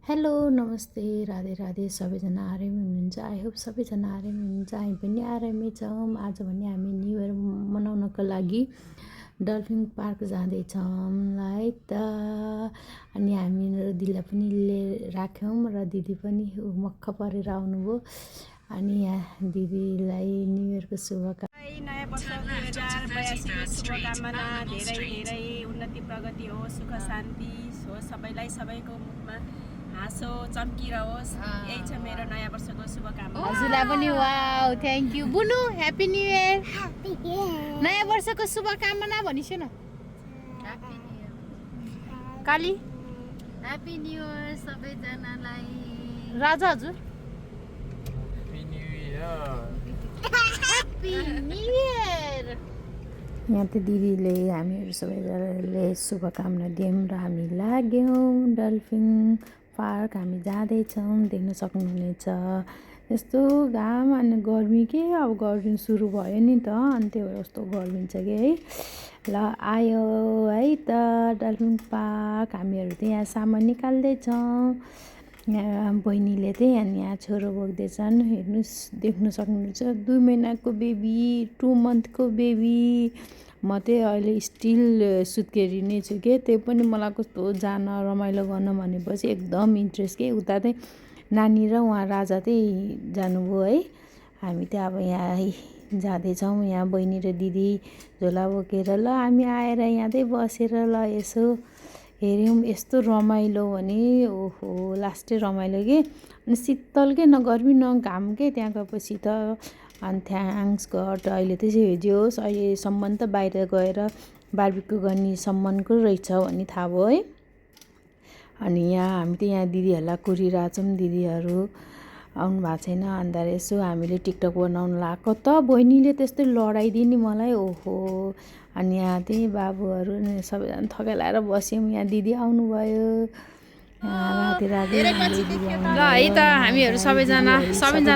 Hello नमस्ते राधे राधे सबैजना आरामै हुनुहुन्छ। आई होप सबैजना आरामै हुनुहुन्छ। हामी पनि आरामै छौँ। आज भने हामी न्यु इयर मनाउनको लागि डल्फिन पार्क जाँदैछौँ है त। अनि हामी दिदीलाई पनि राख्यौँ र दिदी पनि मक्ख परेर आउनुभयो। अनि यहाँ दिदीलाई न्यु इयरको शुभकामना। नयाँ वर्ष 2082 शुभकामना। धेरै धेरै उन्नति प्रगति होस्, सुख शान्ति होस्, सबैलाई सबैको मुखमा हाँसो चम्किरहोस्। यही छ मेरो नयाँ वर्षको शुभकामना। हजुरलाई पनि wow thank you. Bunu happy new year. नयाँ वर्षको शुभकामना भनिसु न। काली ह्याप्पी न्यु इयर सबैजनालाई। राजा हजुर ह्याप्पी न्यु इयर। यहाँ त दिदीले हामीहरू सबैजनाले शुभकामना दियौँ र हामी लाग्यौँ डल्फिन पार्क। हामी जाँदैछौँ, देख्न सक्नुहुनेछ। यस्तो घाम अनि गर्मी के अब गर्मी सुरु भयो नि त, अनि त्यो भएर कस्तो गर्मी छ कि है। ल आयो है त डल्फिन पार्क। हामीहरू त यहाँ सामान निकाल्दैछौँ। यहाँ बहिनीले चाहिँ अनि यहाँ छोरो बोक्दैछन्। हेर्नुहोस्, देख्न सक्नुहुन्छ 2 महिनाको बेबी, 2 मन्थको बेबी। म चाहिँ अहिले स्टिल सुत्केरी नै छु के। त्यही पनि मलाई कस्तो जान रमाइलो गर्न भनेपछि एकदम इन्ट्रेस्ट के। उता चाहिँ नानी र उहाँ राजा चाहिँ जानुभयो है। हामी चाहिँ अब यहाँ जाँदैछौँ। यहाँ बहिनी र दिदी झोला बोकेर। ल हामी आएर यहाँ चाहिँ बसेर ल यसो हेऱ्यौँ। यस्तो रमाइलो भने ओहो लास्टै रमाइलो के। अनि शीतल के, न गर्मी न घाम के त्यहाँ गएपछि त। अनि थ्याङ्क्स गड अहिले चाहिँ जोस् अहिलेसम्म त बाहिर गएर बार्बिक्यू गर्ने सम्मको रहेछ भन्ने थाहा भयो है। अनि यहाँ हामी त यहाँ दिदीहरूलाई कुरिरहेछौँ। दिदीहरू आउनु भएको छैन। अन्त यसो हामीले टिकटक बनाउनु लगाएको त बहिनीले त्यस्तै लडाइदिने मलाई ओहो। अनि यहाँ चाहिँ बाबुहरू सबैजना थकाइलाएर बस्यौँ। यहाँ दिदी आउनुभयो। राति राति ल है त हामीहरू सबैजना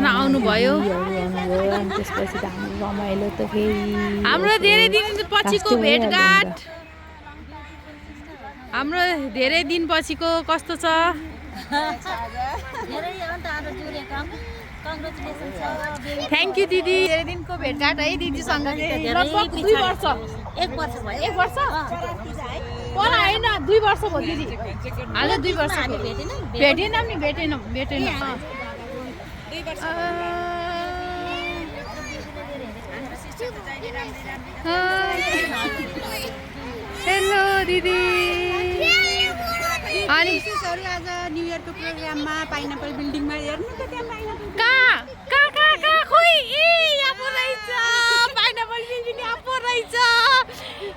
आउनुभयो। अनि त्यसपछि त हामी रमाइलो त फेरि हाम्रो धेरै दिन पछिको भेटघाट। हाम्रो धेरै दिन पछिको कस्तो छ? थ्याङ्क यू दिदी। धेरै दिनको भेटघाट है दिदीसँग। लगभग 2 वर्ष। 1 वर्ष भयो। 1 वर्ष पर होइन 2 वर्ष भयो दिदी। आज 2 वर्ष भेटेनौँ नि। भेटेनौँ 2 वर्ष। हेलो दिदी। अनि आज न्यु इयरको प्रोग्राममा पाइनापल बिल्डिङमा हेर्नु त त्यहाँ पाइनापल कहाँ खोइ ए यहाँ पो रहेछ। पाइनापल बिल्डिङ यहाँ पो रहेछ।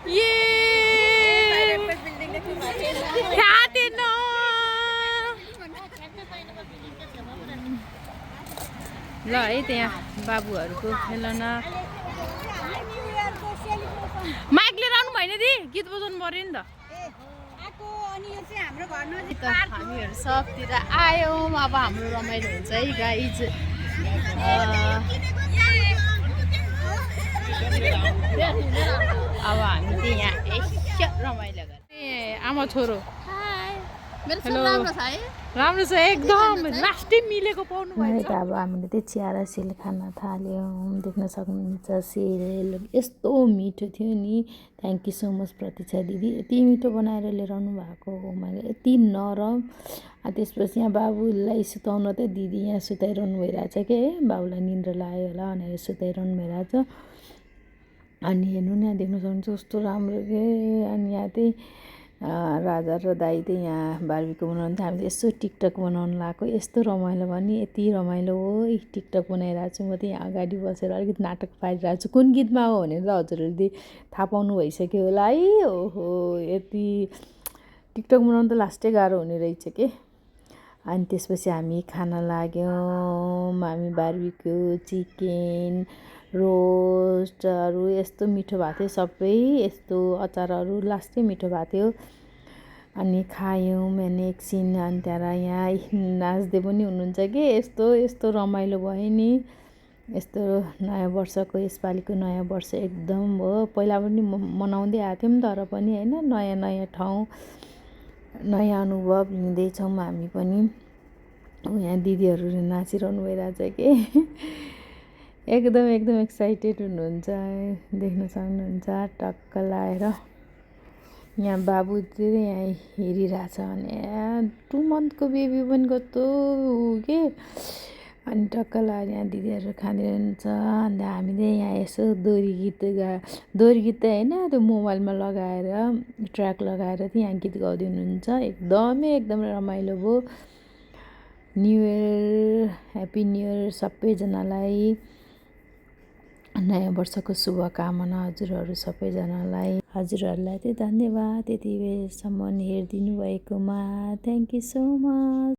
ए थाहा थिएन। ल है त्यहाँ बाबुहरूको खेलना माइक लिएर आउनु भएन दि, गीत बजाउनु पऱ्यो नि त। हामीहरू सबतिर आयौँ। अब हाम्रो रमाइलो हुन्छ है गाइज। अब हामी चाहिँ यहाँ यसो रमाइलो गर्छ। आमा छोरो राम्रो छ एकदम। लास्टै मिलेको पाउनु भयो त। अब हामीले चाहिँ चिया र सेल खान थाल्यौँ। देख्न सक्नुहुन्छ सेल यस्तो मिठो थियो नि। थ्याङ्क यू सो मच प्रतीक्षा दिदी। यति मिठो बनाएर लिएर आउनु भएको हो। मैले यति नरम। त्यसपछि यहाँ बाबुलाई सुताउन त दिदी यहाँ सुताइरहनु भइरहेछ के। बाबुलाई निन्द्रा लाग्यो होला भनेर सुताइरहनु भइरहेछ। अनि हेर्नु न देख्न सक्नुहुन्छ कस्तो राम्रो के। अनि यहाँ चाहिँ राजा र दाइ चाहिँ यहाँ बार्बिक्यू बनाउनु थियो। हामीले यसो टिकटक बनाउनु लगाएको। यस्तो रमाइलो भने यति रमाइलो हो। टिकटक बनाइरहेको छु म त यहाँ अगाडि बसेर अलिकति नाटक पारिरहेको छु। कुन गीतमा हो भनेर हजुरहरूले थाहा पाउनु भइसक्यो होला है। ओहो यति टिकटक बनाउनु त लास्टै गाह्रो हुने रहेछ के। अनि त्यसपछि हामी खाना लाग्यौँ। हामी बार्बिक्यू चिकन रोस्टहरू यस्तो मिठो भएको थियो सबै। यस्तो अचारहरू लास्टै मिठो भएको थियो। अनि खायौँ अनि एकछिन। अनि त्यहाँबाट यहाँ नाच्दै पनि हुनुहुन्छ कि। यस्तो रमाइलो भयो नि। यस्तो नयाँ वर्षको यसपालिको नयाँ वर्ष एकदम हो। पहिला पनि मनाउँदै आएको थियौँ तर पनि होइन नयाँ ठाउँ नयाँ अनुभव लिँदैछौँ हामी पनि। यहाँ दिदीहरू नाचिरहनु भइरहेछ कि एकदम एक्साइटेड हुनुहुन्छ, देख्न सक्नुहुन्छ टक्क लाएर। यहाँ बाबु चाहिँ यहाँ हेरिरहेछ भने 2 मन्थको बेबी पनि कस्तो के। अनि टक्क लाएर यहाँ दिदीहरू खाँदिरहनुहुन्छ। अन्त हामीले यहाँ यसो दोहोरी गीत त होइन, त्यो मोबाइलमा लगाएर ट्र्याक लगाएर चाहिँ यहाँ गीत गाउँदै हुनुहुन्छ। एकदम रमाइलो भयो। New year, happy new year सबैजनालाई। नयाँ वर्षको शुभकामना हजुरहरू सबैजनालाई। हजुरहरूलाई चाहिँ धन्यवाद यति बेरसम्म हेरिदिनु भएकोमा। Thank you so much.